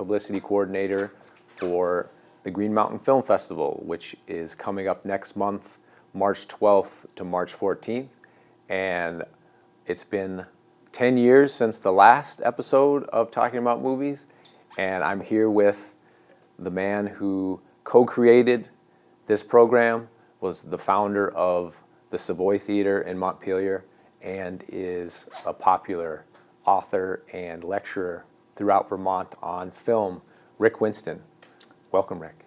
publicity coordinator for the Green Mountain Film Festival, which is coming up next month, March 12th to March 14th. And it's been 10 years since the last episode of Talking About Movies, and I'm here with the man who co-created this program, was the founder of the Savoy Theater in Montpelier, and is a popular author and lecturer throughout Vermont on film, Rick Winston. Welcome, Rick.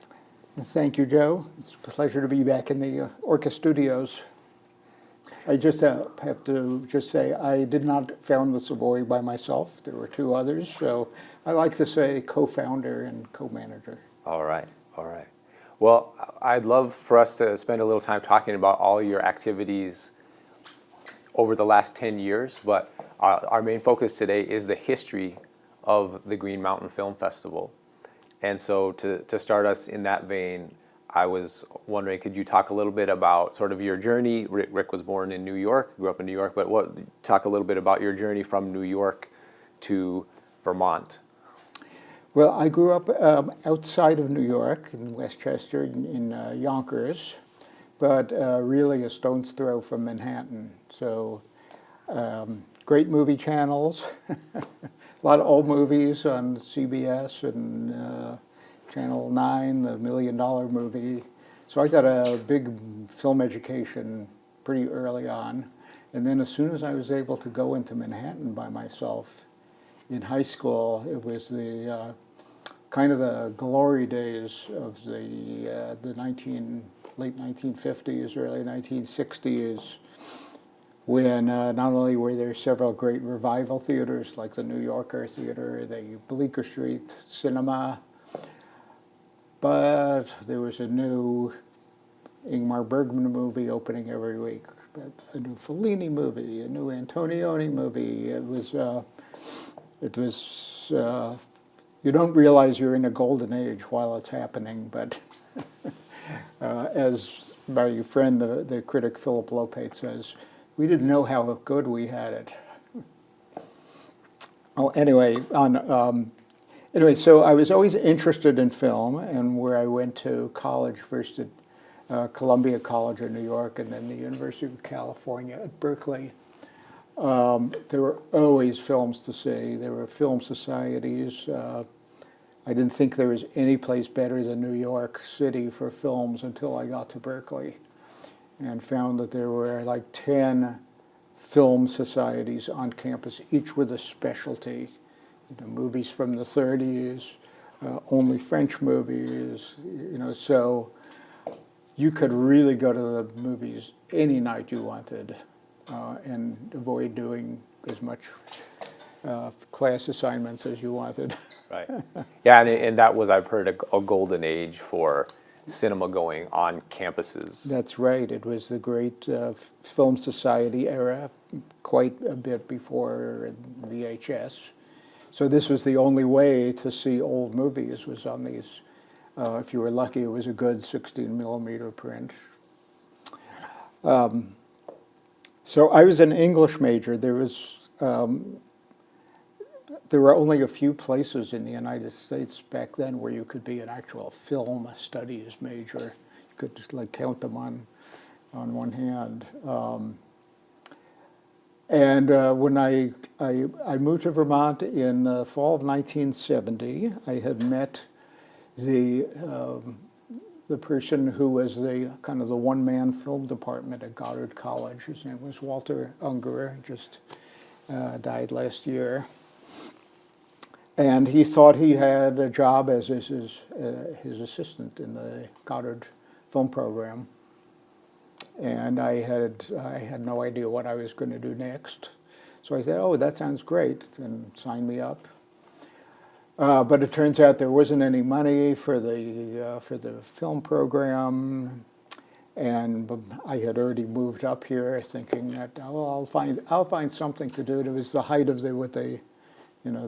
Thank you, Joe. It's a pleasure to be back in the Orca Studios. I just have to just say I did not found the Savoy by myself. There were two others, so I like to say co-founder and co-manager. All right, all right. Well, I'd love for us to spend a little time talking about all your activities over the last 10 years, but our main focus today is the history of the Green Mountain Film Festival. And so to start us in that vein, I was wondering, could you talk a little bit about sort of your journey? Rick was born in New York, grew up in New York, but talk a little bit about your journey from New York to Vermont. Well, I grew up outside of New York, in Westchester, in Yonkers, but really a stone's throw from Manhattan. So great movie channels, a lot of old movies on CBS and Channel 9, the $1 Million Movie. So I got a big film education pretty early on. And then as soon as I was able to go into Manhattan by myself in high school, it was the kind of the glory days of the late 1950s, early 1960s, when not only were there several great revival theaters like the New Yorker Theater, the Bleecker Street Cinema, but there was a new Ingmar Bergman movie opening every week, a new Fellini movie, a new Antonioni movie. It was you don't realize you're in a golden age while it's happening, but as my friend, the critic Philip Lopate says, we didn't know how good we had it. Oh, anyway, so I was always interested in film, and where I went to college, first at Columbia College in New York, and then the University of California at Berkeley. There were always films to see. There were film societies. I didn't think there was any place better than New York City for films until I got to Berkeley and found that there were like 10 film societies on campus, each with a specialty. Movies from the 30s, only French movies, so you could really go to the movies any night you wanted and avoid doing as much class assignments as you wanted. Right. Yeah, and that was, I've heard, a golden age for cinema going on campuses. That's right. It was the great film society era, quite a bit before VHS. So this was the only way to see old movies, was on these. If you were lucky, it was a good 16 millimeter print. So I was an English major. There were only a few places in the United States back then where you could be an actual film studies major. You could just count them on one hand. And when I moved to Vermont in the fall of 1970, I had met the person who was the kind of the one-man film department at Goddard College. His name was Walter Ungerer, just died last year. And he thought he had a job as his assistant in the Goddard film program. And I had no idea what I was going to do next. So I said, oh, that sounds great, and sign me up. But it turns out there wasn't any money for the film program, and I had already moved up here thinking that, well, I'll find something to do. It was the height of the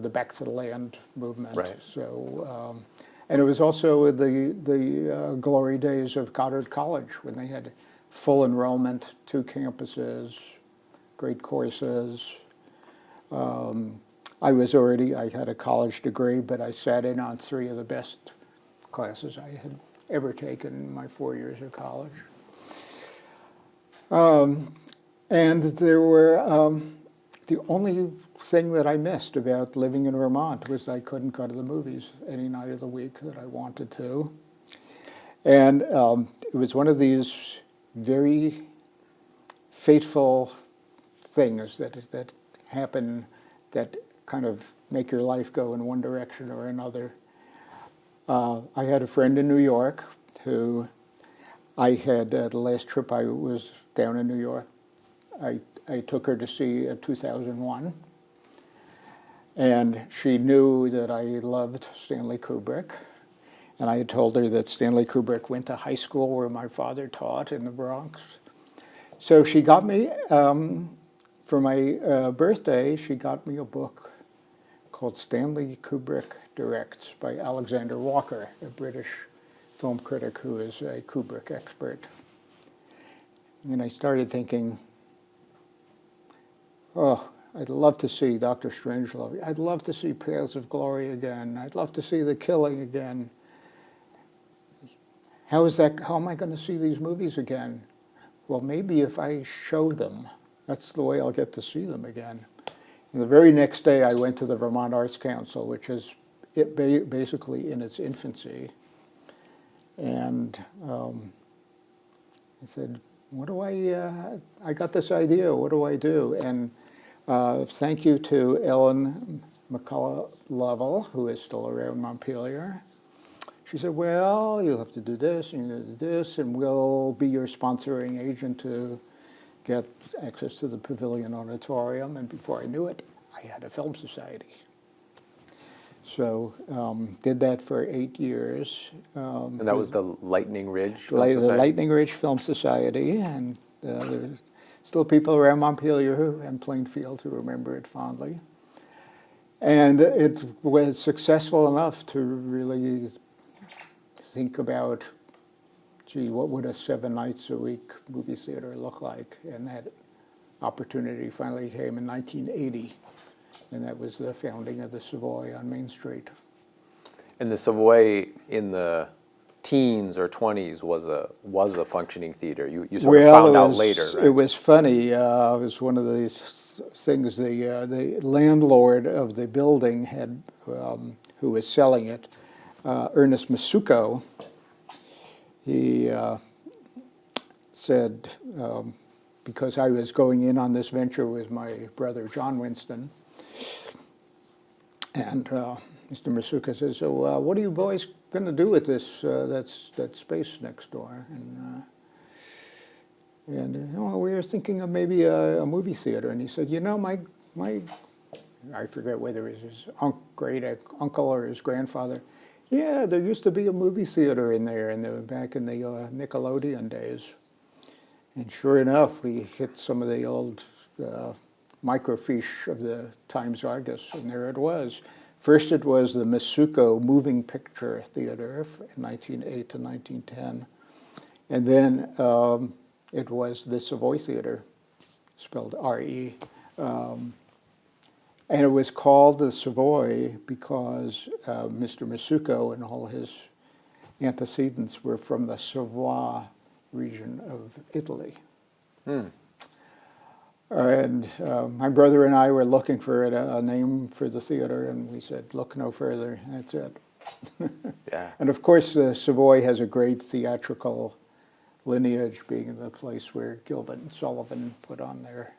Back to the Land movement. Right. So, and it was also the glory days of Goddard College, when they had full enrollment, 2 campuses, great courses. I had a college degree, but I sat in on 3 of the best classes I had ever taken in my 4 years of college. And there were, the only thing that I missed about living in Vermont was I couldn't go to the movies any night of the week that I wanted to. And it was one of these very fateful things that happen that kind of make your life go in one direction or another. I had a friend in New York who I had, the last trip I was down in New York, I took her to see 2001. And she knew that I loved Stanley Kubrick. And I had told her that Stanley Kubrick went to high school where my father taught in the Bronx. So she got me, for my birthday, she got me a book called Stanley Kubrick Directs by Alexander Walker, a British film critic who is a Kubrick expert. And I started thinking, oh, I'd love to see Dr. Strangelove. I'd love to see Paths of Glory again. I'd love to see The Killing again. How am I going to see these movies again? Well, maybe if I show them, that's the way I'll get to see them again. And the very next day I went to the Vermont Arts Council, which is basically in its infancy. And I said, I got this idea, what do I do? And thank you to Ellen McCullough Lovell, who is still around Montpelier. She said, well, you'll have to do this, and you'll do this, and we'll be your sponsoring agent to get access to the Pavilion Auditorium. And before I knew it, I had a film society. So did that for 8 years. And that was the Lightning Ridge Film The Society? Lightning Ridge Film Society, and there's still people around Montpelier and Plainfield who remember it fondly. And it was successful enough to really think about, gee, what would a 7 nights a week movie theater look like? And that opportunity finally came in 1980, and that was the founding of the Savoy on Main Street. And the Savoy in the teens or 20s was a functioning theater. You sort of found out later, right? It was funny. It was one of these things. The landlord of the building had, who was selling it, Ernest Masuko. He said, because I was going in on this venture with my brother John Winston, and Mr. Masuka says, so what are you boys going to do with this that space next door? And we were thinking of maybe a movie theater. And he said, you know, my I forget whether it was his great uncle or his grandfather. Yeah, there used to be a movie theater in there, back in the Nickelodeon days. And sure enough, we hit some of the old microfiche of the Times Argus, and there it was. First it was the Masuko Moving Picture Theater in 1908 to 1910. And then it was the Savoy Theater, spelled R-E. And it was called the Savoy because Mr. Masuko and all his antecedents were from the Savoie region of Italy. And my brother and I were looking for a name for the theater, and we said, look no further, that's it. Yeah. And of course, the Savoy has a great theatrical lineage, being the place where Gilbert and Sullivan put on their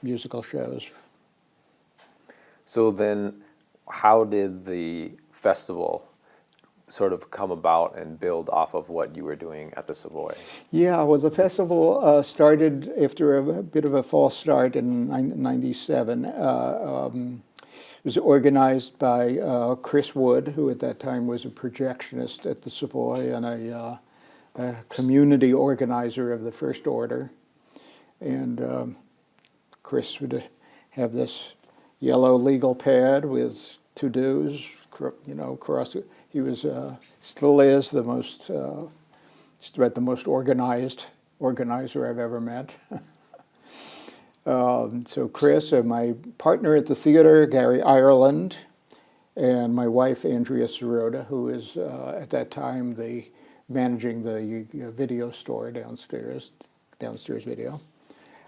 musical shows. So then, how did the festival sort of come about and build off of what you were doing at the Savoy? Yeah, well, the festival started after a bit of a false start in 97. It was organized by Chris Wood, who at that time was a projectionist at the Savoy and a community organizer of the First Order. And Chris would have this yellow legal pad with to-dos, across it. He was, still is the most, just about the most organized organizer I've ever met. So Chris and my partner at the theater, Gary Ireland, and my wife, Andrea Sirota, who is at that time managing the video store downstairs video.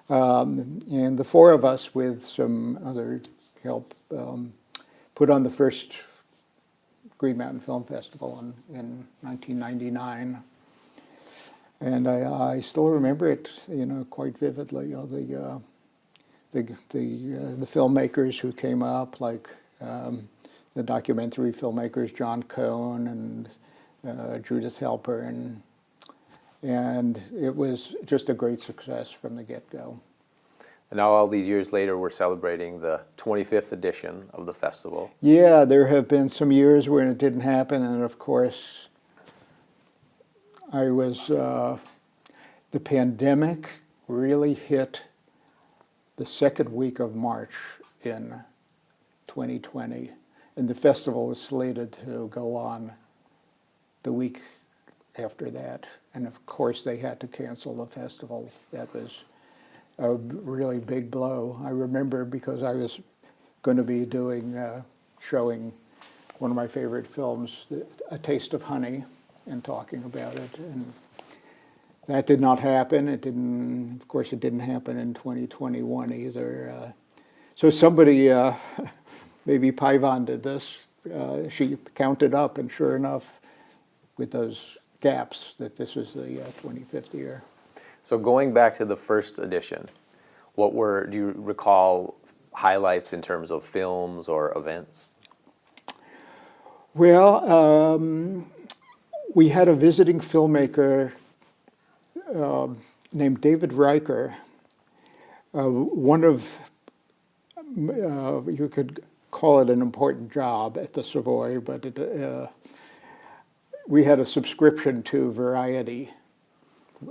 And the four of us, with some other help, put on the first Green Mountain Film Festival in 1999. And I still remember it, quite vividly. The filmmakers who came up, like the documentary filmmakers John Cohn and Judith Halpern, and it was just a great success from the get-go. And now all these years later, we're celebrating the 25th edition of the festival. Yeah, there have been some years when it didn't happen, and of course, the pandemic really hit the second week of March in 2020, and the festival was slated to go on the week after that. And of course, they had to cancel the festival. That was a really big blow. I remember because I was going to be showing one of my favorite films, A Taste of Honey, and talking about it. And that did not happen. Of course, it didn't happen in 2021 either. So somebody, maybe Paivon did this. She counted up, and sure enough, with those gaps, that this was the 25th year. So going back to the first edition, do you recall highlights in terms of films or events? Well, we had a visiting filmmaker named David Riker. One of, you could call it an important job at the Savoy, but we had a subscription to Variety,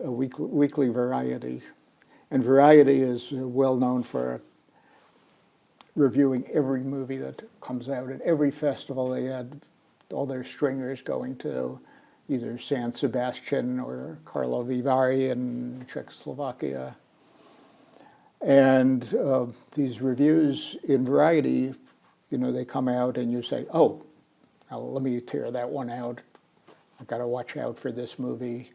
a weekly Variety. And Variety is well known for reviewing every movie that comes out. At every festival, they had all their stringers going to either San Sebastian or Karlovy Vary in Czechoslovakia. And these reviews in Variety, they come out and you say, oh, now let me tear that one out. I've got to watch out for this movie.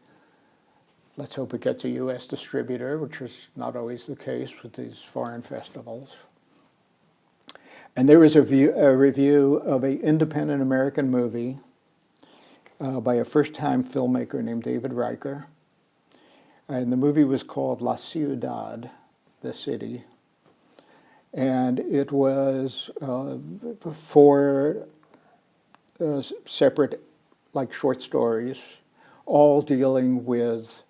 Let's hope it gets a U.S. distributor, which is not always the case with these foreign festivals. And there was a review of an independent American movie by a first-time filmmaker named David Riker. And the movie was called La Ciudad, the city. And it was four separate, short stories, all dealing with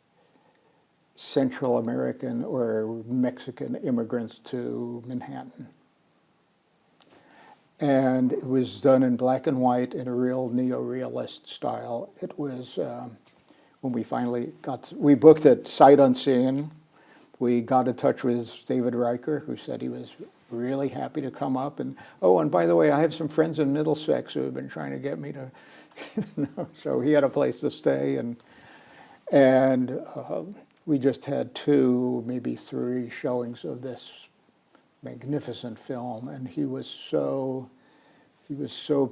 Central American or Mexican immigrants to Manhattan. And it was done in black and white in a real neo-realist style. It was, when we finally we booked it sight unseen. We got in touch with David Riker, who said he was really happy to come up. And by the way, I have some friends in Middlesex who have been trying to get me to, so he had a place to stay. And we just had 2, maybe 3 showings of this magnificent film, and he was so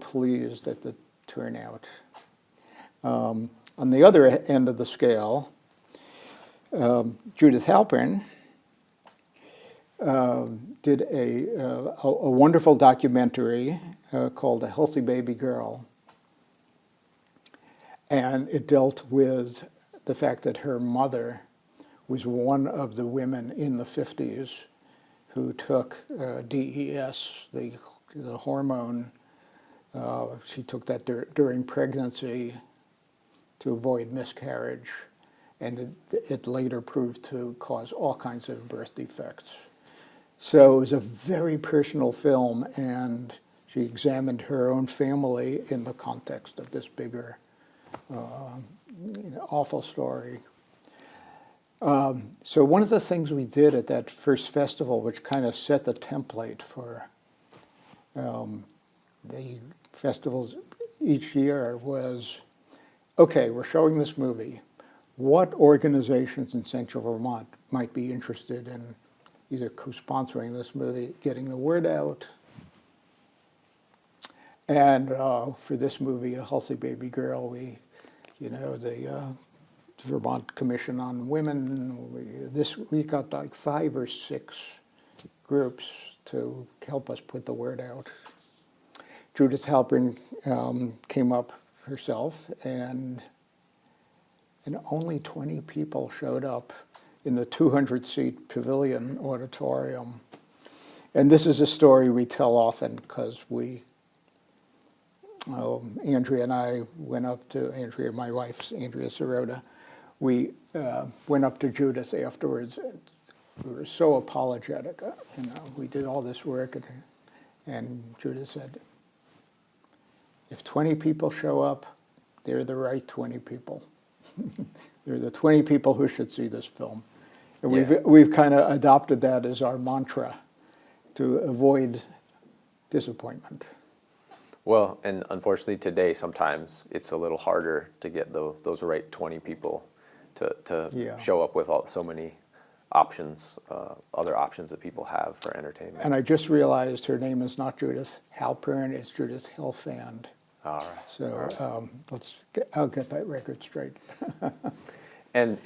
pleased at the turnout. On the other end of the scale, Judith Halpern did a wonderful documentary called A Healthy Baby Girl, and it dealt with the fact that her mother was one of the women in the 50s who took DES, the hormone. She took that during pregnancy to avoid miscarriage, and it later proved to cause all kinds of birth defects. So it was a very personal film, and she examined her own family in the context of this bigger, awful story. So one of the things we did at that first festival, which kind of set the template for the festivals each year, was, okay, we're showing this movie. What organizations in Central Vermont might be interested in either co-sponsoring this movie, getting the word out. And for this movie, A Healthy Baby Girl, the Vermont Commission on Women, we got like 5 or 6 groups to help us put the word out. Judith Halpern came up herself, and only 20 people showed up in the 200-seat Pavilion Auditorium. And this is a story we tell often because Andrea and I went up to, my wife's Andrea Sirota, we went up to Judith afterwards. We were so apologetic. We did all this work, and Judith said, if 20 people show up, they're the right 20 people. They're the 20 people who should see this film. And we've kind of adopted that as our mantra to avoid disappointment. Well, and unfortunately today sometimes it's a little harder to get those right 20 people to show up with so many options, other options that people have for entertainment. And I just realized her name is not Judith Halpern, it's Judith Helfand. All right. So I'll get that record straight. And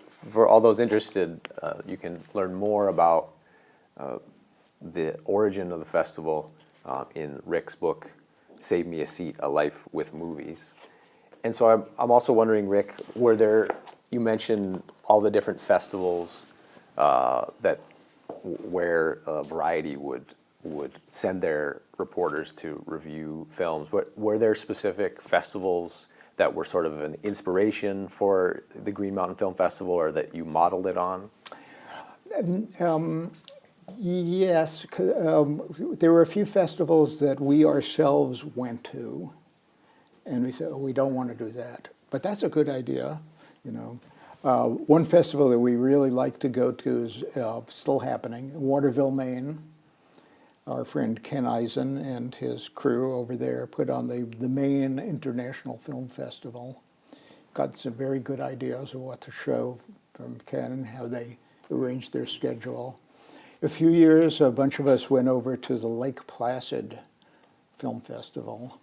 for all those interested, you can learn more about the origin of the festival in Rick's book, Save Me a Seat, A Life with Movies. And so I'm also wondering, Rick, you mentioned all the different festivals where Variety would send their reporters to review films, but were there specific festivals that were sort of an inspiration for the Green Mountain Film Festival, or that you modeled it on? Yes, there were a few festivals that we ourselves went to, and we said, we don't want to do that. But that's a good idea, One festival that we really like to go to is still happening, Waterville, Maine. Our friend Ken Eisen and his crew over there put on the Maine International Film Festival. Got some very good ideas of what to show from Ken and how they arranged their schedule. A few years, a bunch of us went over to the Lake Placid Film Festival,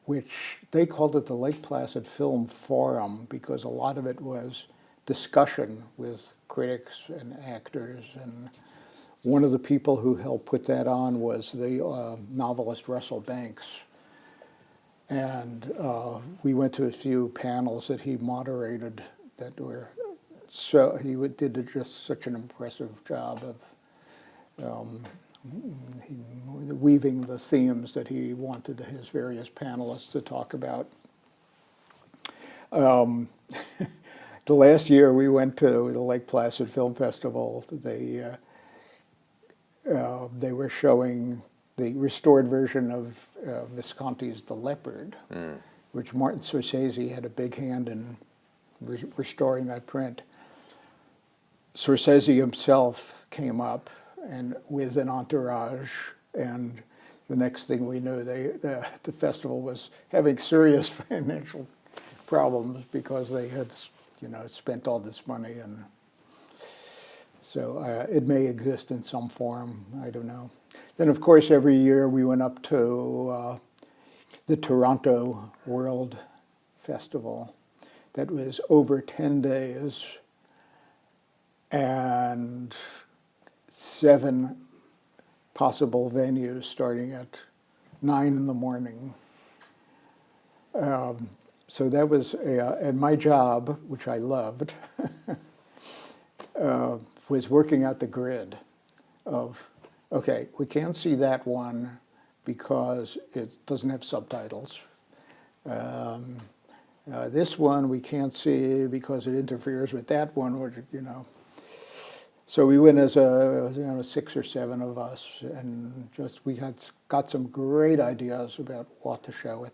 which they called it the Lake Placid Film Forum because a lot of it was discussion with critics and actors. And one of the people who helped put that on was the novelist Russell Banks. And we went to a few panels that he moderated that were he did just such an impressive job of weaving the themes that he wanted his various panelists to talk about. The last year we went to the Lake Placid Film Festival. They were showing the restored version of Visconti's The Leopard, which Martin Scorsese had a big hand in restoring that print. Scorsese himself came up and with an entourage, and the next thing we knew, the festival was having serious financial problems because they had, spent all this money, and so it may exist in some form. I don't know. Then, of course, every year we went up to the Toronto World Festival. That was over 10 days. And 7 possible venues starting at 9 in the morning. So that was, and my job, which I loved, was working out the grid of, okay, we can't see that one because it doesn't have subtitles. This one we can't see because it interferes with that one, which, So we went as 6 or 7 of us, and we got some great ideas about what to show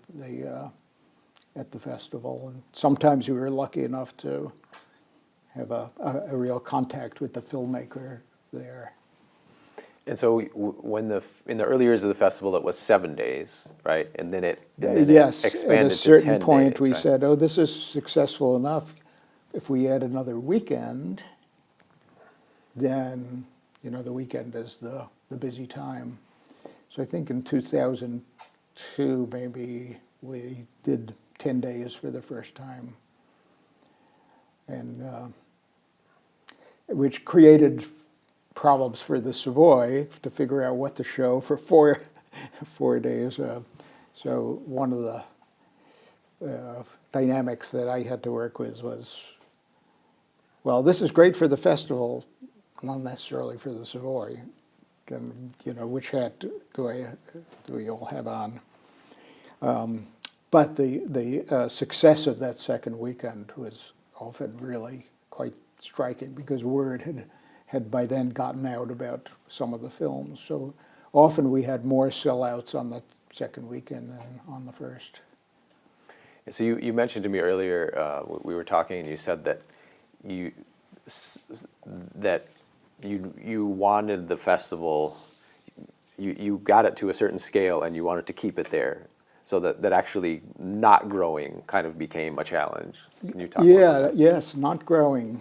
at the festival. And sometimes we were lucky enough to have a real contact with the filmmaker there. And so in the early years of the festival, it was 7 days, right? And then it expanded to 10 days. At a certain point, we said, "Oh, this is successful enough. If we add another weekend, then, you know, the weekend is the busy time. So I think in 2002, maybe, we did 10 days for the first time. And which created problems for the Savoy to figure out what to show for 4 days. So one of the dynamics that I had to work with was, well, this is great for the festival, not necessarily for the Savoy. And, you know, which hat do we all have on? But the success of that second weekend was often really quite striking, because word had by then gotten out about some of the films. So often we had more sellouts on the second weekend than on the first. So you mentioned to me earlier, we were talking, and you said that you wanted the festival, you got it to a certain scale and you wanted to keep it there, so that actually not growing kind of became a challenge. Can you talk about that? Yes, not growing.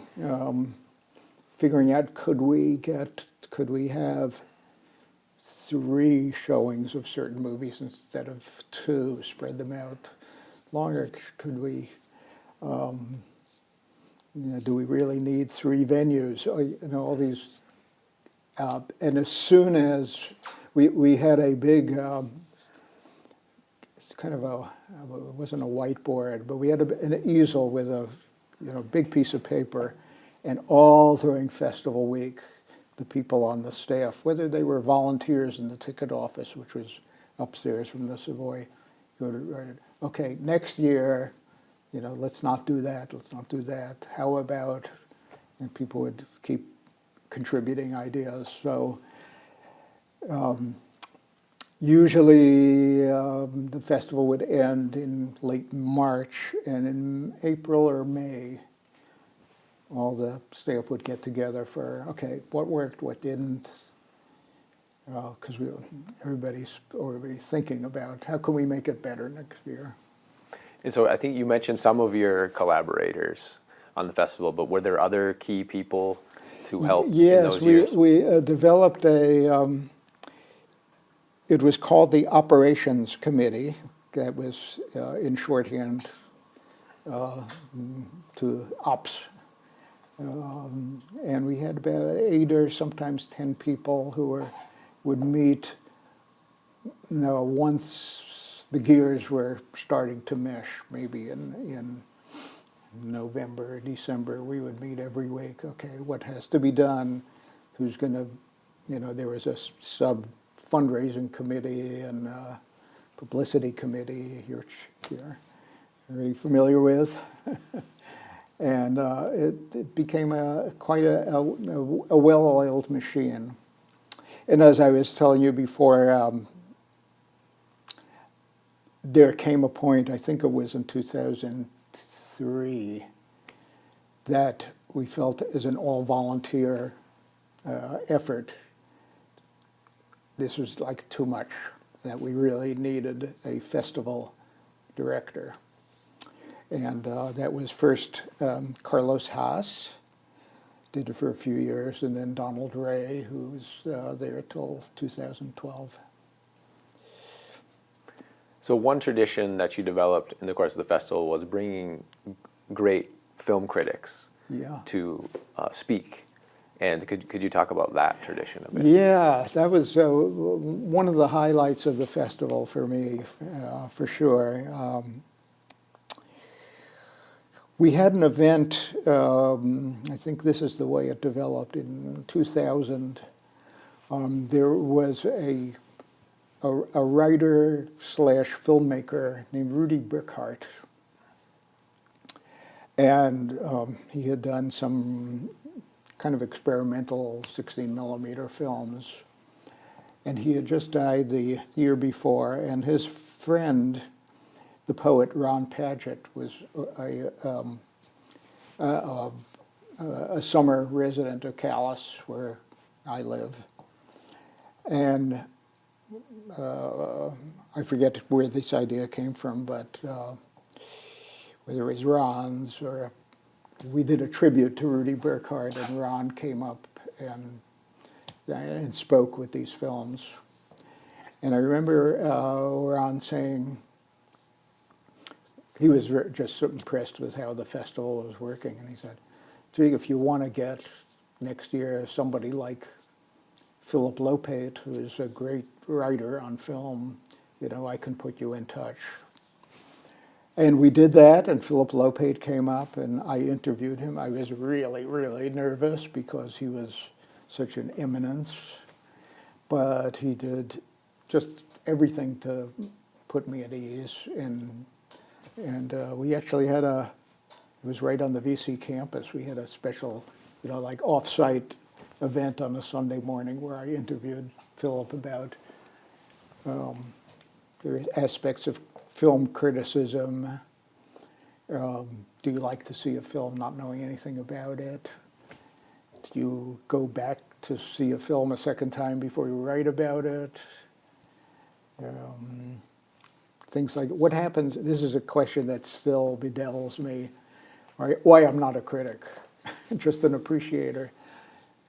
Figuring out, could we have 3 showings of certain movies instead of 2, spread them out longer? Could we, do we really need 3 venues? You know, all these, and as soon as we had a big, it's kind of it wasn't a whiteboard, but we had an easel with a, you know, big piece of paper, and all during festival week, the people on the staff, whether they were volunteers in the ticket office, which was upstairs from the Savoy, okay, next year, you know, let's not do that, let's not do that. How about, and people would keep contributing ideas. So usually the festival would end in late March, and in April or May, all the staff would get together for, okay, what worked, what didn't, because everybody's already thinking about how can we make it better next year. And so I think you mentioned some of your collaborators on the festival, but were there other key people to help in those years? Yes, we developed it was called the Operations Committee. That was in shorthand to OPS. And we had about 8 or sometimes 10 people who would meet, you know, once the gears were starting to mesh, maybe in November or December. We would meet every week. Okay, what has to be done? Who's going to, you know, there was a sub-fundraising committee and publicity committee you're very familiar with. And it became quite a well-oiled machine. And as I was telling you before, there came a point, I think it was in 2003, that we felt as an all-volunteer effort, this was like too much, that we really needed a festival director. And that was first Carlos Haas, did it for a few years, and then Donald Ray, who was there till 2012. So one tradition that you developed in the course of the festival was bringing great film critics to speak. And could you talk about that tradition a bit? Yeah, that was one of the highlights of the festival for me, for sure. We had an event, I think this is the way it developed, in 2000. There was a writer / filmmaker named Rudy Burkhart. And he had done some kind of experimental 16mm films. And he had just died the year before, and his friend, the poet Ron Padgett, was a summer resident of Calais, where I live. And I forget where this idea came from, but whether it was Ron's or we did a tribute to Rudy Burkhart, and Ron came up and spoke with these films. And I remember Ron saying he was just so impressed with how the festival was working, and he said, "Gee, if you want to get next year somebody like Philip Lopate, who is a great writer on film, I can put you in touch." And we did that, and Philip Lopate came up, and I interviewed him. I was really, really nervous because he was such an eminence, but he did just everything to put me at ease. And we actually had it was right on the VC campus. We had a special, like off-site event on a Sunday morning where I interviewed Philip about various aspects of film criticism. Do you like to see a film not knowing anything about it? Do you go back to see a film a second time before you write about it? Things like, what happens, this is a question that still bedevils me, right? Why I'm not a critic, just an appreciator.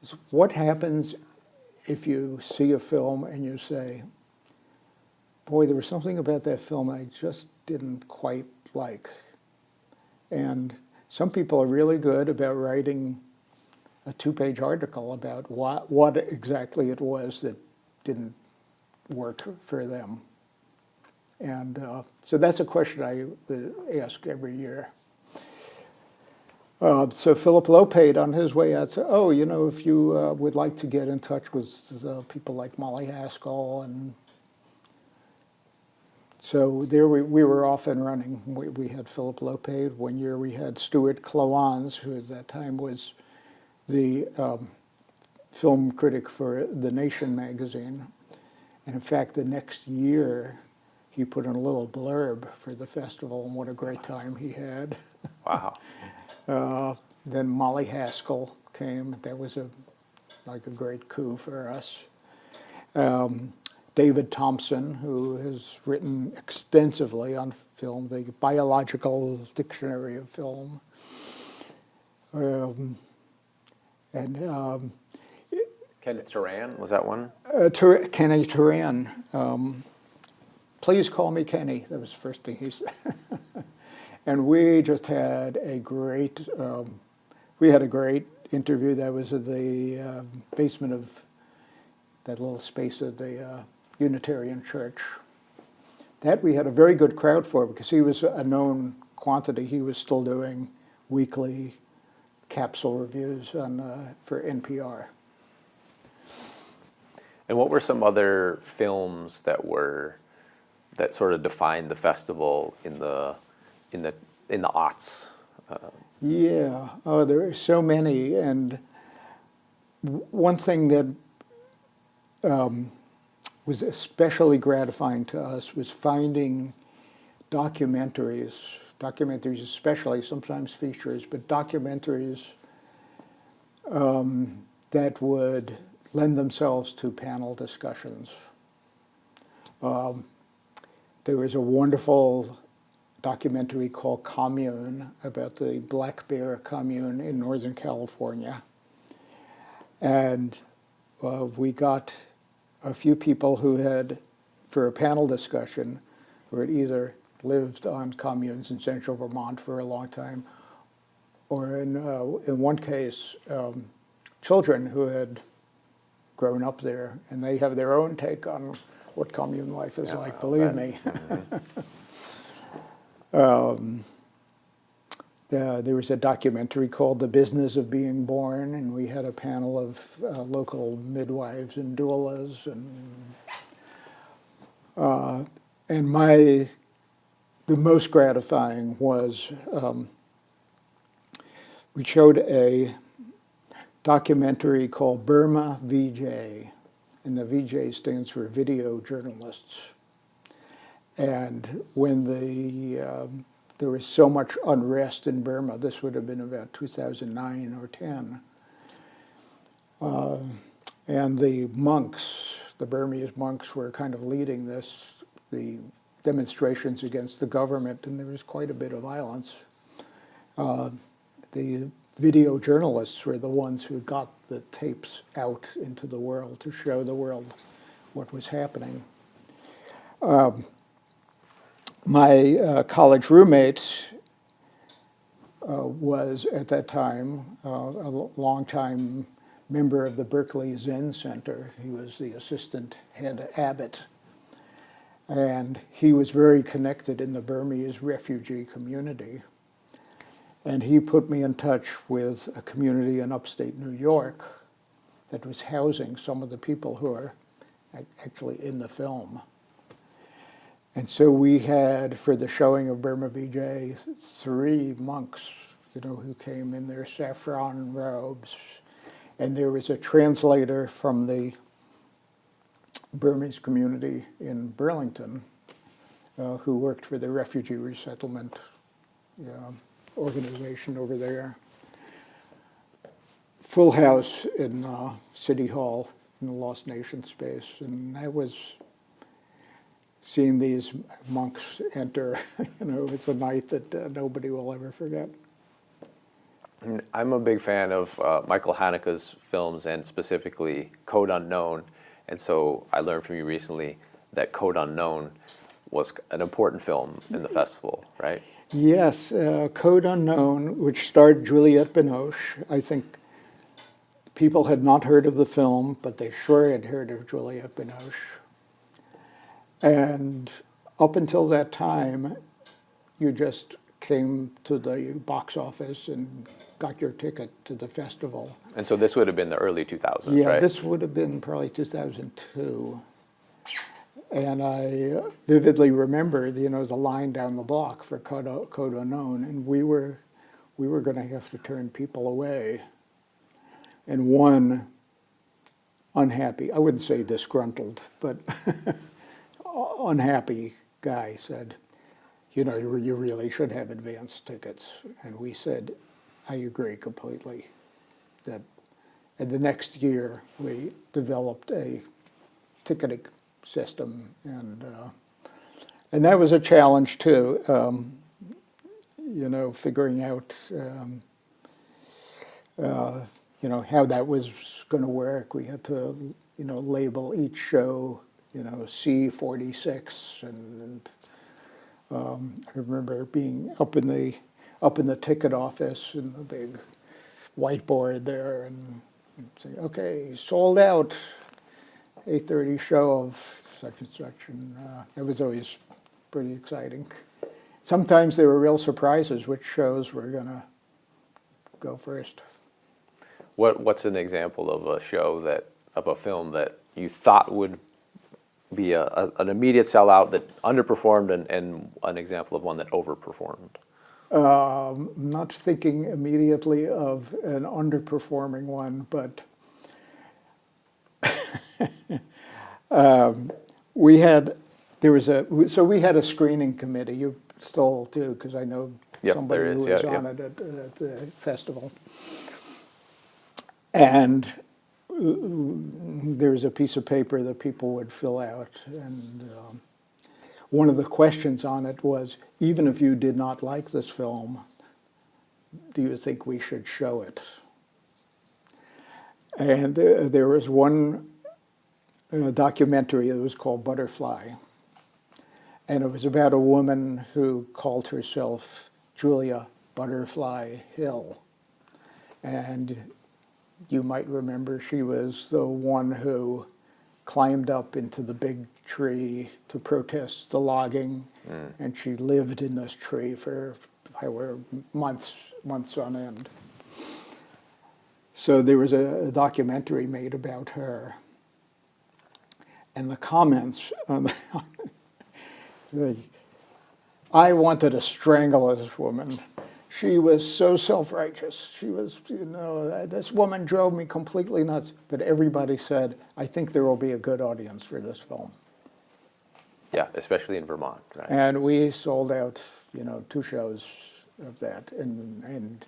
Is what happens if you see a film and you say, boy, there was something about that film I just didn't quite like. And some people are really good about writing a 2-page article about what exactly it was that didn't work for them. And so that's a question I would ask every year. So Philip Lopate, on his way out, said, "Oh, if you would like to get in touch with people like Molly Haskell," and so there we were off and running. We had Philip Lopate. One year we had Stuart Klawans, who at that time was the film critic for The Nation magazine. And in fact, the next year, he put in a little blurb for the festival and what a great time he had. Wow. Then Molly Haskell came. That was a great coup for us. David Thompson, who has written extensively on film, the Biological Dictionary of Film. Kenneth Turan, was that one? Kenny Turan. Please call me Kenny. That was the first thing he said. And we just had a great interview. That was at the basement of that little space of the Unitarian Church. That we had a very good crowd for because he was a known quantity. He was still doing weekly capsule reviews for NPR. And what were some other films that sort of defined the festival in the aughts? Yeah, there are so many, and one thing that was especially gratifying to us was finding documentaries especially, sometimes features, but documentaries that would lend themselves to panel discussions. There was a wonderful documentary called Commune about the Black Bear Commune in Northern California. And we got a few people who had, for a panel discussion, who had either lived on communes in central Vermont for a long time, or in one case, children who had grown up there, and they have their own take on what commune life is like, believe me. There was a documentary called The Business of Being Born, and we had a panel of local midwives and doulas, and the most gratifying was we showed a documentary called Burma VJ, and the VJ stands for Video Journalists. And when there was so much unrest in Burma, this would have been about 2009 or 10, and the monks, the Burmese monks, were kind of leading the demonstrations against the government, and there was quite a bit of violence. The video journalists were the ones who got the tapes out into the world to show the world what was happening. My college roommate was at that time a longtime member of the Berkeley Zen Center. He was the assistant head abbot. And he was very connected in the Burmese refugee community. And he put me in touch with a community in upstate New York that was housing some of the people who are actually in the film. And so we had, for the showing of Burma VJ, 3 monks, who came in their saffron robes. And there was a translator from the Burmese community in Burlington who worked for the refugee resettlement organization over there. Full house in City Hall in the Lost Nation space. And I was seeing these monks enter, it's a night that nobody will ever forget. I'm a big fan of Michael Haneke's films, and specifically Code Unknown. And so I learned from you recently that Code Unknown was an important film in the festival, right? Yes, Code Unknown, which starred Juliette Binoche. I think people had not heard of the film, but they sure had heard of Juliette Binoche. And up until that time, you just came to the box office and got your ticket to the festival. And so this would have been the early 2000s, Yeah, right? this would have been probably 2002. And I vividly remember, the line down the block for Code Unknown, and we were going to have to turn people away. And one unhappy, I wouldn't say disgruntled, but unhappy guy said, you really should have advance tickets. And we said, I agree completely. And the next year, we developed a ticketing system, and that was a challenge too. Figuring out how that was going to work. We had to label each show C46, and I remember being up in the ticket office in the big whiteboard there, and saying, okay, sold out, 8:30 show of such and such, and it was always pretty exciting. Sometimes there were real surprises which shows were going to go first. What's an example of a film that you thought would be an immediate sellout that underperformed, and an example of one that overperformed? I'm not thinking immediately of an underperforming one, but we had a screening committee. You still do, because I know somebody who was on it at the festival. And there's a piece of paper that people would fill out, and one of the questions on it was, even if you did not like this film, do you think we should show it? And there was one documentary that was called Butterfly, and it was about a woman who called herself Julia Butterfly Hill. And you might remember she was the one who climbed up into the big tree to protest the logging, and she lived in this tree for months on end. So there was a documentary made about her, and the comments on I wanted to strangle this woman. She was so self-righteous. She was, this woman drove me completely nuts. But everybody said, I think there will be a good audience for this film. Yeah, especially in Vermont, right? And we sold out, 2 shows of that, and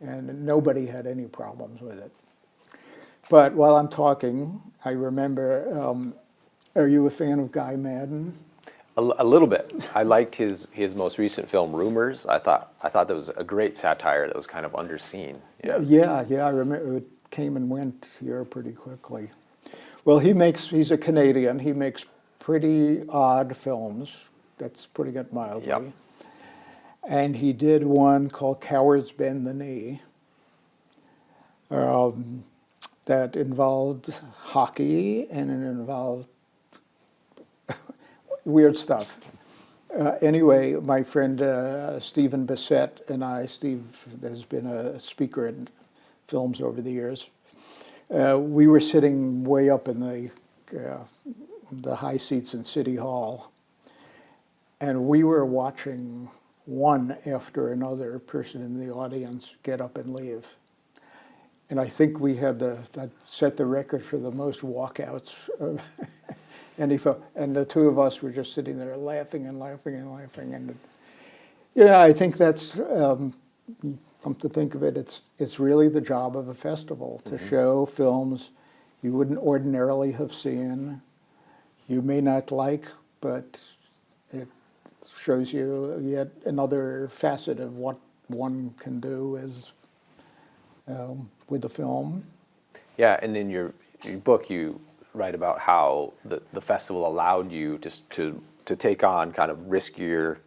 nobody had any problems with it. But while I'm talking, I remember, are you a fan of Guy Madden? A little bit. I liked his most recent film, Rumors. I thought that was a great satire that was kind of underseen. Yeah. Yeah, I remember it came and went here pretty quickly. Well, he's a Canadian. He makes pretty odd films. That's putting it mildly. Yep. And he did one called Cowards Bend the Knee that involved hockey and it involved weird stuff. Anyway, my friend Stephen Bissett and I, Steve has been a speaker in films over the years, we were sitting way up in the high seats in City Hall, and we were watching one after another person in the audience get up and leave. And I think we had that set the record for the most walkouts. And the two of us were just sitting there laughing and laughing and laughing. And yeah, I think that's, come to think of it, it's really the job of a festival to show films you wouldn't ordinarily have seen, you may not like, but it shows you yet another facet of what one can do with the film. Yeah, and in your book, you write about how the festival allowed you to take on kind of riskier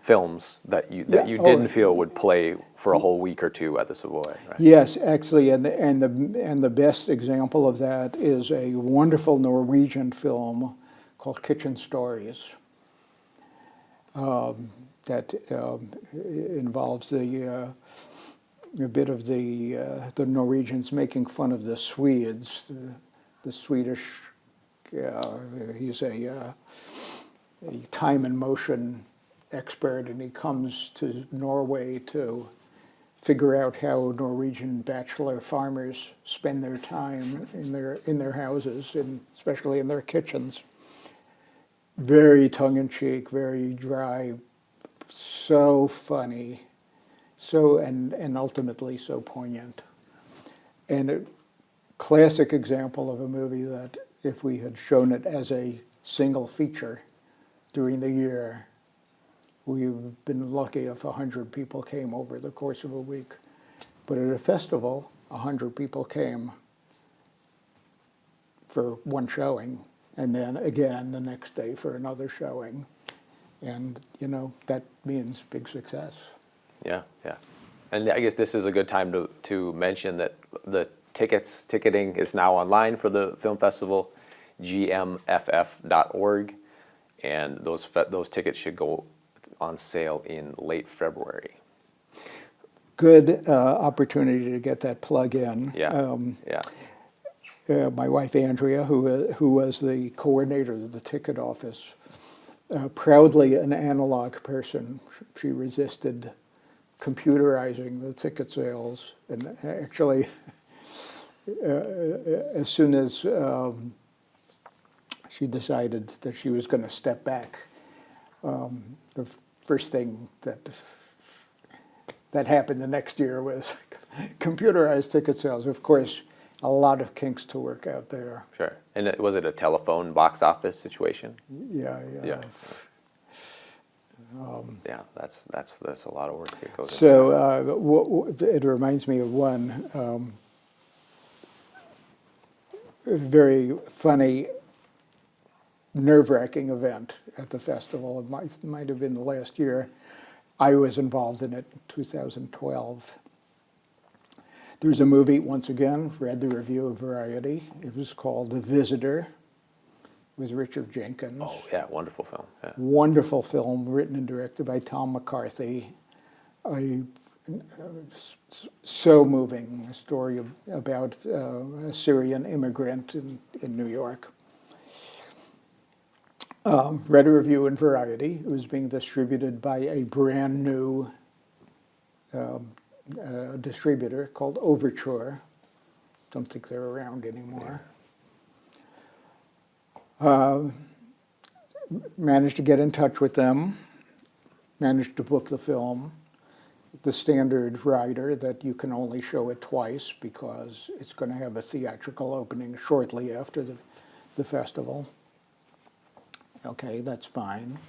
films that you didn't feel would play for a whole week or two at the Savoy. Right? Yes, actually, and the best example of that is a wonderful Norwegian film called Kitchen Stories. That involves a bit of the Norwegians making fun of the Swedes. The Swedish, he's a time and motion expert, and he comes to Norway to figure out how Norwegian bachelor farmers spend their time in their houses, and especially in their kitchens. Very tongue-in-cheek, very dry, so funny, and ultimately so poignant. And a classic example of a movie that if we had shown it as a single feature during the year, we've been lucky if 100 people came over the course of a week. But at a festival, 100 people came for one showing, and then again the next day for another showing. And, that means big success. Yeah, yeah. And I guess this is a good time to mention that the ticketing is now online for the film festival, gmff.org, and those tickets should go on sale in late February. Good opportunity to get that plug in. Yeah, My wife Andrea, who was the coordinator of the ticket office, proudly an analog person. She resisted computerizing the ticket sales, and actually, as soon as she decided that she was going to step back, the first thing that happened the next year was computerized ticket sales. Of course, a lot of kinks to work out there. Sure. And was it a telephone box office situation? Yeah. Yeah. Yeah, that's a lot of work that goes into So it reminds me of one very funny, nerve-wracking event at the festival. It might have been the last year. I was involved in it in 2012. There's a movie, once again, read the review of Variety. It was called The Visitor with Richard Jenkins. Oh, yeah, wonderful film. Yeah. Wonderful film, written and directed by Tom McCarthy. So moving, a story about a Syrian immigrant in New York. Read a review in Variety. It was being distributed by a brand new distributor called Overture. Don't think they're around anymore. Managed to get in touch with them, managed to book the film. The standard rider that you can only show it twice because it's going to have a theatrical opening shortly after the festival. Okay, that's fine.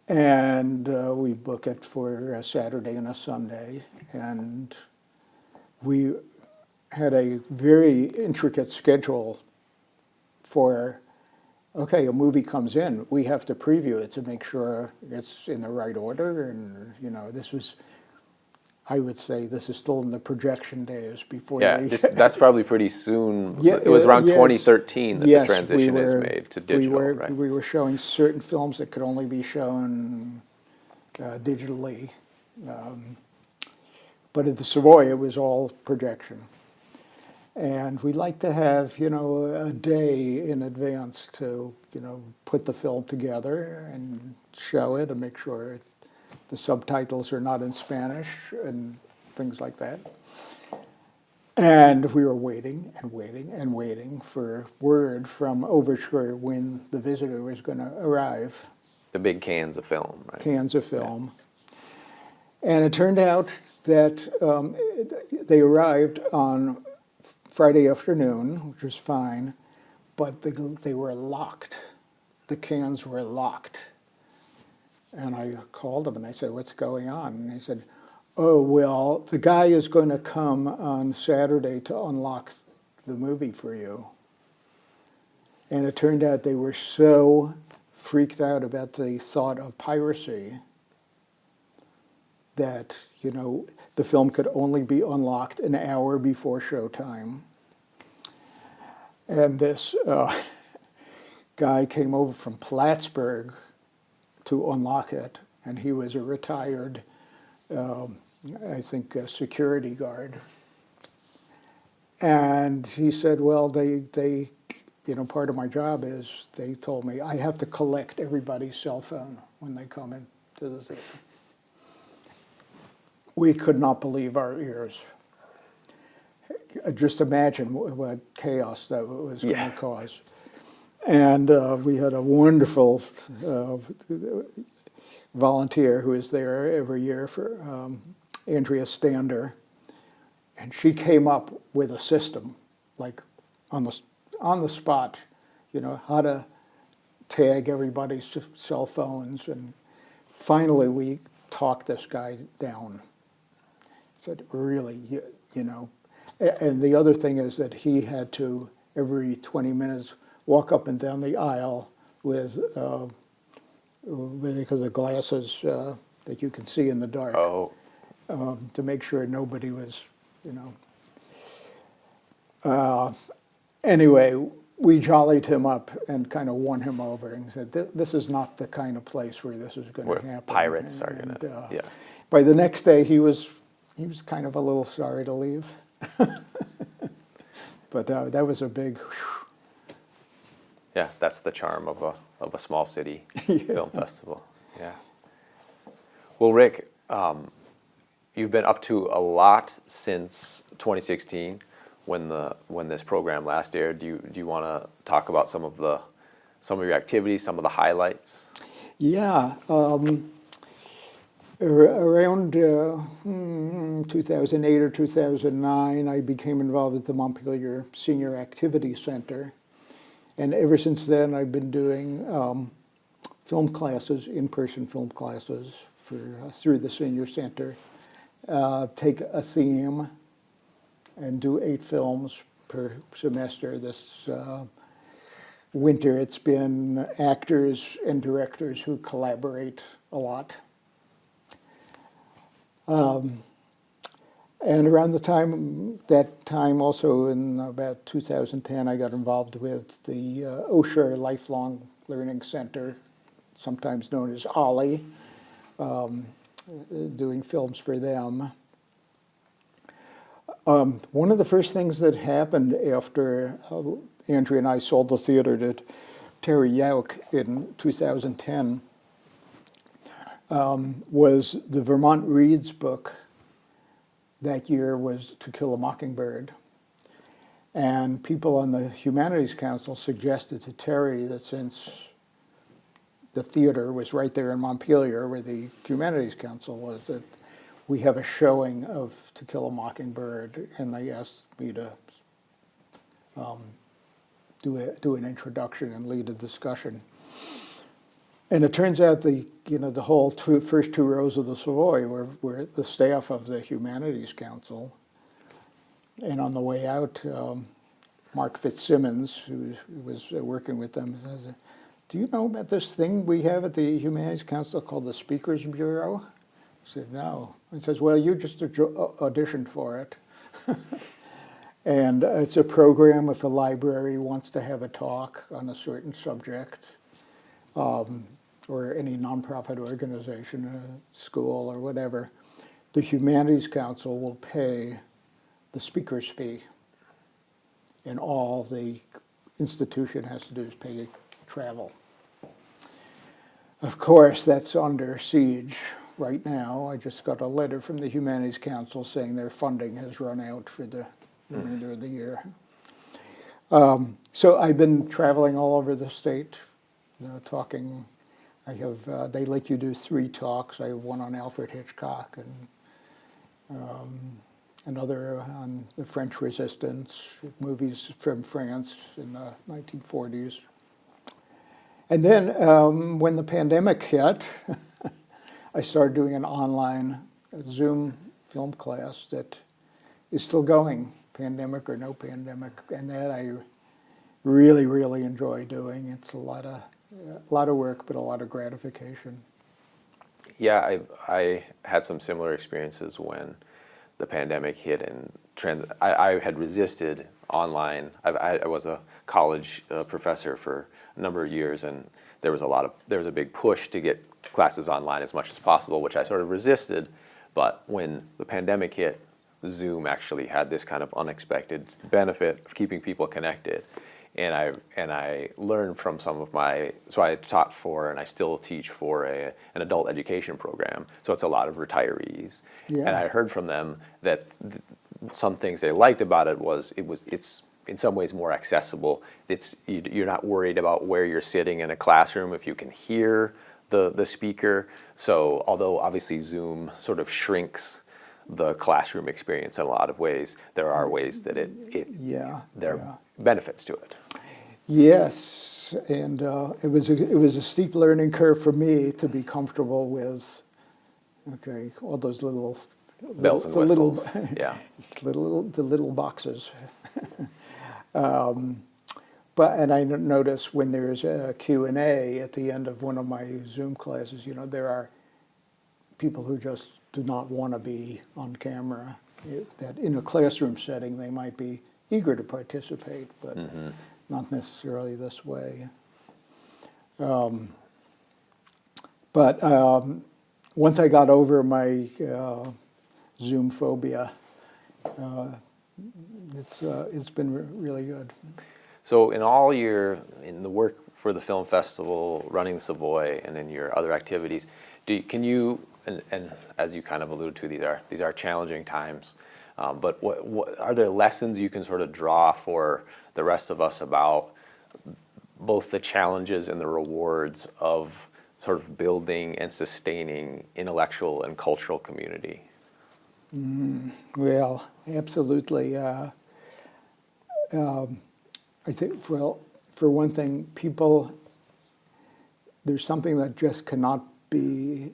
And we book it for a Saturday and a Sunday. And we had a very intricate schedule for, okay, a movie comes in, we have to preview it to make sure it's in the right order. And, you know, this was, I would say this is still in the projection days before Yeah, they... that's probably pretty soon. Yeah, It was around yes. 2013 that Yes, the transition is made to digital, we right? We were showing certain films that could only be shown digitally. But at the Savoy, it was all projection. And we like to have, you know, a day in advance to, you know, put the film together and show it and make sure the subtitles are not in Spanish and things like that. And we were waiting and waiting and waiting for word from Overture when the visitor was going to arrive. The big cans of film, right? Cans of film. And it turned out that they arrived on Friday afternoon, which was fine, but they were locked. The cans were locked. And I called them and I said, what's going on? And they said, oh, well, the guy is going to come on Saturday to unlock the movie for you. And it turned out they were so freaked out about the thought of piracy that, you know, the film could only be unlocked an hour before showtime. And this guy came over from Plattsburgh to unlock it, and he was a retired, I think, a security guard. And he said, well, they, you know, part of my job is, they told me, I have to collect everybody's cell phone when they come into the theater. We could not believe our ears. Just imagine what chaos that was going to cause. And we had a wonderful volunteer who is there every year for Andrea Stander, and she came up with a system, like on the spot, you know, how to tag everybody's cell phones, and finally we talked this guy down. Said, really, you know, and the other thing is that he had to every 20 minutes walk up and down the aisle with because of glasses that you can see in the dark. Oh. To make sure nobody was, you know. Anyway, we jollied him up and kind of won him over and said, this is not the kind of place where this is going to happen. Pirates are going to, yeah. By the next day, he was kind of a little sorry to leave. But that was a big... Whew. Yeah, that's the charm of a small city film festival. Yeah. Well, Rick, you've been up to a lot since 2016, when this program last aired. Do you want to talk about some of your activities, some of the highlights? Yeah. Around 2008 or 2009, I became involved with the Montpelier Senior Activity Center. And ever since then, I've been doing film classes, in-person film classes through the Senior Center. Take a theme and do 8 films per semester. This winter, it's been actors and directors who collaborate a lot. And around that time also in about 2010, I got involved with the Osher Lifelong Learning Center, sometimes known as OLLI, doing films for them. One of the first things that happened after Andrea and I sold the theater to Terry Yauk in 2010 was the Vermont Reads book. That year was To Kill a Mockingbird. And people on the Humanities Council suggested to Terry that since the theater was right there in Montpelier where the Humanities Council was, that we have a showing of To Kill a Mockingbird, and they asked me to do an introduction and lead a discussion. And it turns out the whole first two rows of the Savoy were the staff of the Humanities Council. And on the way out, Mark Fitzsimmons, who was working with them, says, "Do you know about this thing we have at the Humanities Council called the Speakers Bureau?" I said, "No." He says, "Well, you just auditioned for it." And it's a program if a library wants to have a talk on a certain subject, or any nonprofit organization, a school or whatever, the Humanities Council will pay the speaker's fee. And all the institution has to do is pay travel. Of course, that's under siege right now. I just got a letter from the Humanities Council saying their funding has run out for the remainder of the year. So I've been traveling all over the state, talking. I have, they let you do 3 talks. I have one on Alfred Hitchcock and another on the French Resistance, movies from France in the 1940s. And then when the pandemic hit, I started doing an online Zoom film class that is still going, pandemic or no pandemic, and that I really, really enjoy doing. It's a lot of work, but a lot of gratification. Yeah, I had some similar experiences when the pandemic hit, and I had resisted online. I was a college professor for a number of years, and there was a big push to get classes online as much as possible, which I sort of resisted. But when the pandemic hit, Zoom actually had this kind of unexpected benefit of keeping people connected. And I learned from some of so I taught for, and I still teach for an adult education program. So it's a lot of retirees. Yeah. And I heard from them that some things they liked about it was it's in some ways more accessible. You're not worried about where you're sitting in a classroom if you can hear the speaker. So although obviously Zoom sort of shrinks the classroom experience in a lot of ways, there are ways that there are benefits to it. Yes, and it was a steep learning curve for me to be comfortable with, all those little bells and whistles. Yeah, the little boxes. And I notice when there's a Q&A at the end of one of my Zoom classes, there are people who just do not want to be on camera. That in a classroom setting they might be eager to participate, but not necessarily this way. But once I got over my Zoom phobia, it's been really good. So in the work for the film festival, running the Savoy, and in your other activities, can you, and as you kind of alluded to, these are challenging times, but what are there lessons you can sort of draw for the rest of us about both the challenges and the rewards of sort of building and sustaining intellectual and cultural community? Well, absolutely. I think, for one thing, there's something that just cannot be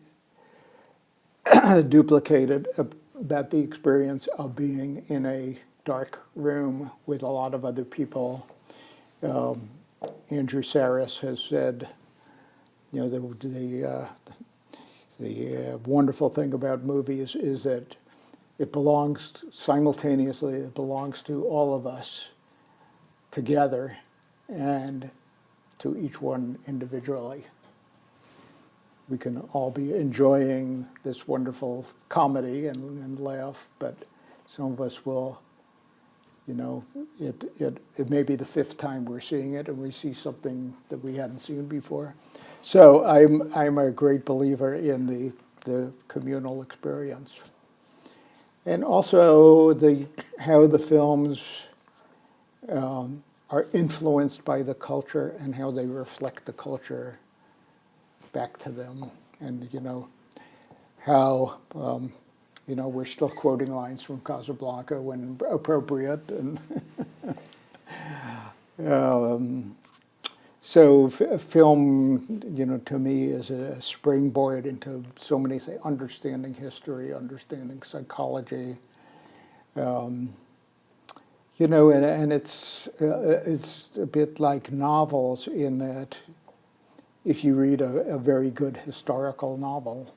duplicated about the experience of being in a dark room with a lot of other people. Andrew Sarris has said, the wonderful thing about movies is that it belongs to all of us together and to each one individually. We can all be enjoying this wonderful comedy and laugh, but some of us will, it may be the 5th time we're seeing it and we see something that we hadn't seen before. So I'm a great believer in the communal experience. And also how the films are influenced by the culture and how they reflect the culture back to them. And, how, we're still quoting lines from Casablanca when appropriate. And So film, to me is a springboard into so many things, understanding history, understanding psychology, and it's a bit like novels in that if you read a very good historical novel,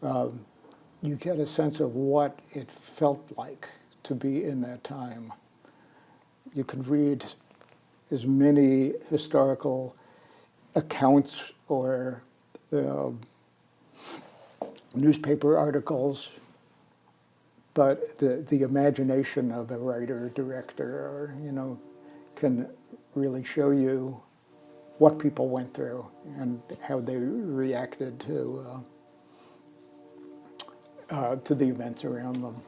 you get a sense of what it felt like to be in that time. You could read as many historical accounts or newspaper articles, but the imagination of a writer or director, can really show you what people went through and how they reacted to the events around them.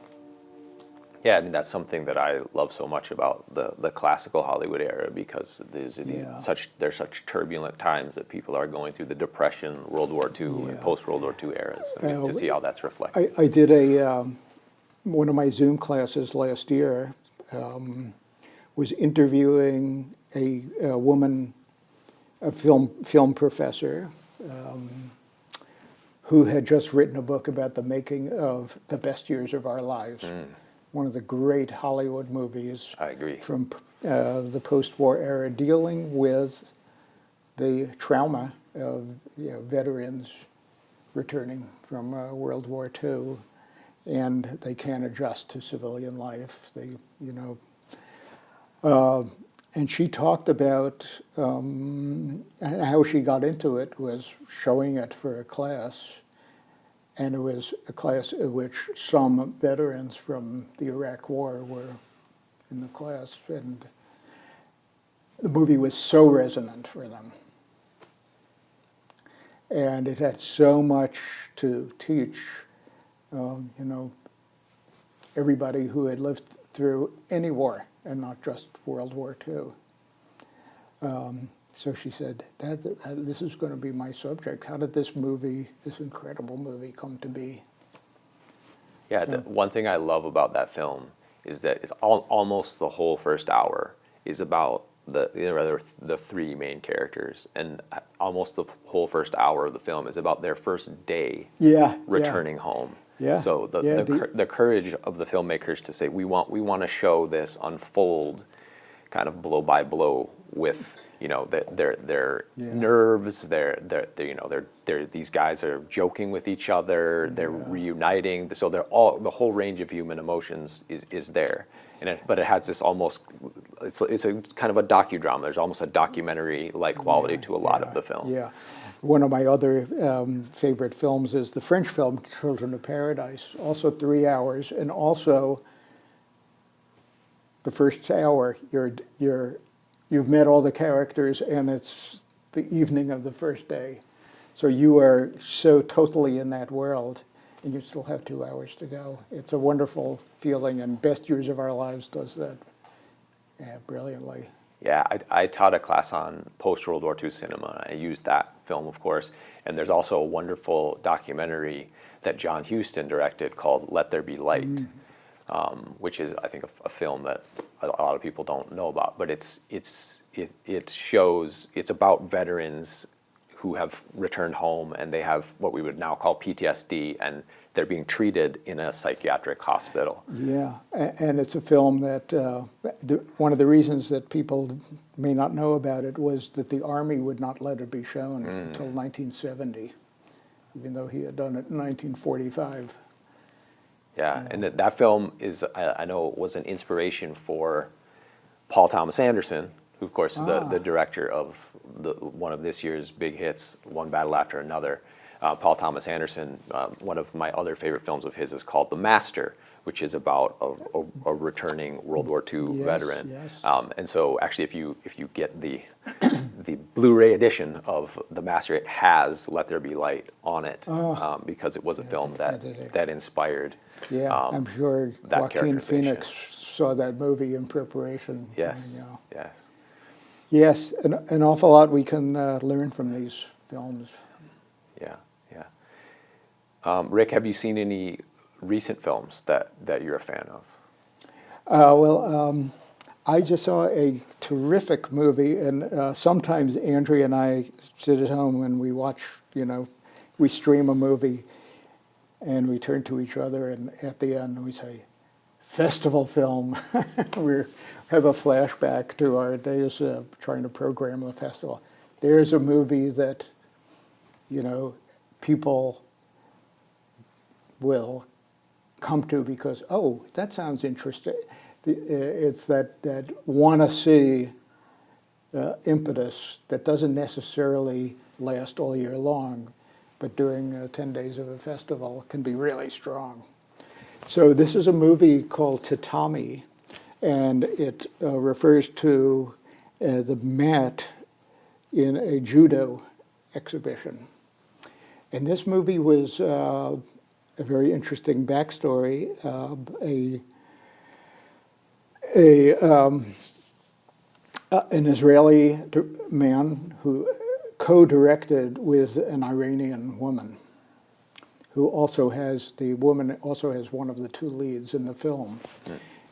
Yeah, I mean that's something that I love so much about the classical Hollywood era, because Yeah. there's such turbulent times that people are going through, the Depression, World War II, and Yeah. post World War II eras. I mean, to see how that's reflected. I did one of my Zoom classes last year was interviewing a woman, a film professor, who had just written a book about the making of The Best Years of Our Lives, one of the great Hollywood movies I agree. from the post-war era, dealing with the trauma of veterans returning from World War II, and they can't adjust to civilian life. And she talked about how she got into it was showing it for a class, and it was a class in which some veterans from the Iraq War were in the class, and the movie was so resonant for them. And it had so much to teach, everybody who had lived through any war, and not just World War II. So she said, this is going to be my subject. How did this incredible movie, come to be? Yeah, one thing I love about that film is that it's almost the whole first hour is about the three main characters, and almost the whole first hour of the film is about their first day returning home. Yeah. So the courage of the filmmakers to say we want to show this unfold, kind of blow by blow, with their nerves, these guys are joking with each other, they're reuniting, so the whole range of human emotions is there, but it has this almost it's a kind of a docudrama. There's almost a documentary like quality to a lot of the film. Yeah. One of my other favorite films is the French film Children of Paradise, also 3 hours, and also the first hour you've met all the characters, and it's the evening of the first day. So you are so totally in that world, and you still have 2 hours to go. It's a wonderful feeling, and Best Years of Our Lives does that brilliantly. Yeah, I taught a class on post-World War II cinema. I used that film, of course, and there's also a wonderful documentary that John Huston directed called Let There Be Light, which is, I think, a film that a lot of people don't know about. But it shows, it's about veterans who have returned home, and they have what we would now call PTSD, and they're being treated in a psychiatric hospital. Yeah, and it's a film that one of the reasons that people may not know about it was that the Army would not let it be shown until 1970, even though he had done it in 1945. Yeah, and that film is, I know, was an inspiration for Paul Thomas Anderson, who, of course, is the director of one of this year's big hits, One Battle After Another. Paul Thomas Anderson, one of my other favorite films of his is called The Master, which is about a returning World War II veteran. Yes. And so, actually, if you get the Blu-ray edition of The Master, it has Let There Be Light on it, because it was a film that inspired. Yeah, I'm sure that Joaquin characterization. Phoenix saw that movie in preparation. Yes, yes. Yes, an awful lot we can learn from these films. Yeah, yeah. Rick, have you seen any recent films that you're a fan of? I just saw a terrific movie, and sometimes Andrea and I sit at home and we watch, we stream a movie, and we turn to each other, and at the end we say, "Festival film." We have a flashback to our days trying to program the festival. There's a movie that, people will come to because, oh, that sounds interesting. It's that want to see impetus that doesn't necessarily last all year long, but during 10 days of a festival can be really strong. So this is a movie called Tatami, and it refers to the mat in a judo exhibition. And this movie was a very interesting backstory. An Israeli man who co-directed with an Iranian woman, who also has, the woman also has one of the two leads in the film.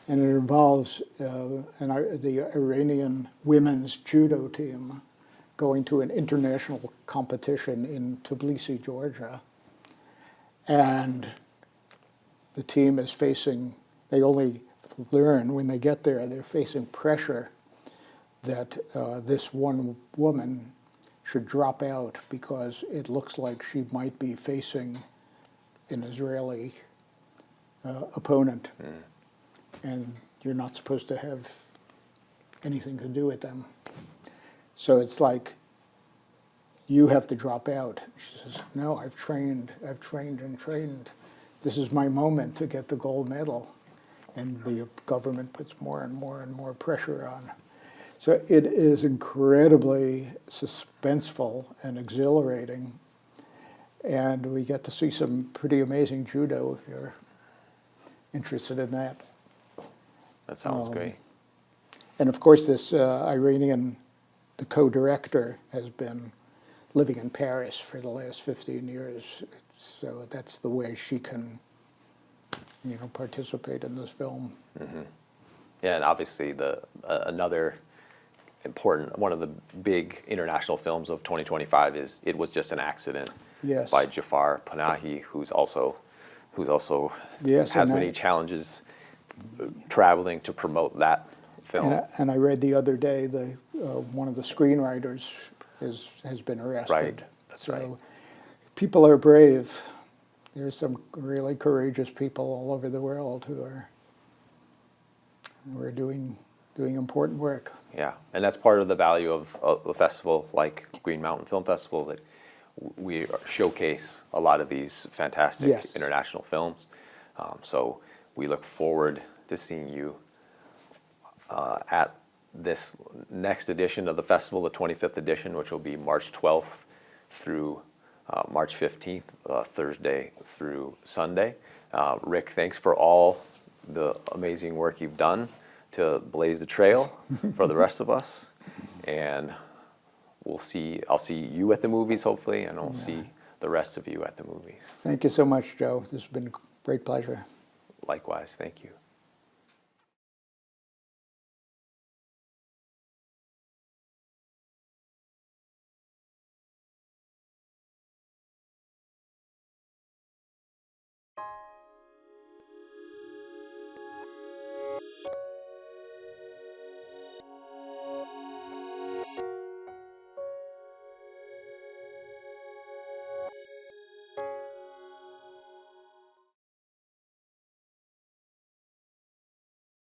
And it involves the Iranian women's judo team going to an international competition in Tbilisi, Georgia. And the team is facing, they only learn when they get there, they're facing pressure that this one woman should drop out because it looks like she might be facing an Israeli opponent. And you're not supposed to have anything to do with them. So it's like, you have to drop out. She says, no, I've trained and trained. This is my moment to get the gold medal. And the government puts more and more and more pressure on. So it is incredibly suspenseful and exhilarating. And we get to see some pretty amazing judo if you're interested in that. That sounds great. And of course, this Iranian, the co-director, has been living in Paris for the last 15 years. So that's the way she can, participate in this film. Yeah, and obviously another important, one of the big international films of 2025 is It Was Just an Accident. Yes. By Jafar Panahi, who's also Yes, has many challenges traveling to promote that film. And I read the other day one of the screenwriters has been arrested. Right, that's right. People are brave. There's some really courageous people all over the world who are doing important work. Yeah, and that's part of the value of a festival like Green Mountain Film Festival, that we showcase a lot of these fantastic Yes. international films. So we look forward to seeing you at this next edition of the festival, the 25th edition, which will be March 12th through March 15th, Thursday through Sunday. Rick, thanks for all the amazing work you've done to blaze the trail for the rest of us. And I'll see you at the movies, hopefully, and I'll see the rest of you at the movies. Thank you so much, Joe. This has been a great pleasure. Likewise, thank you.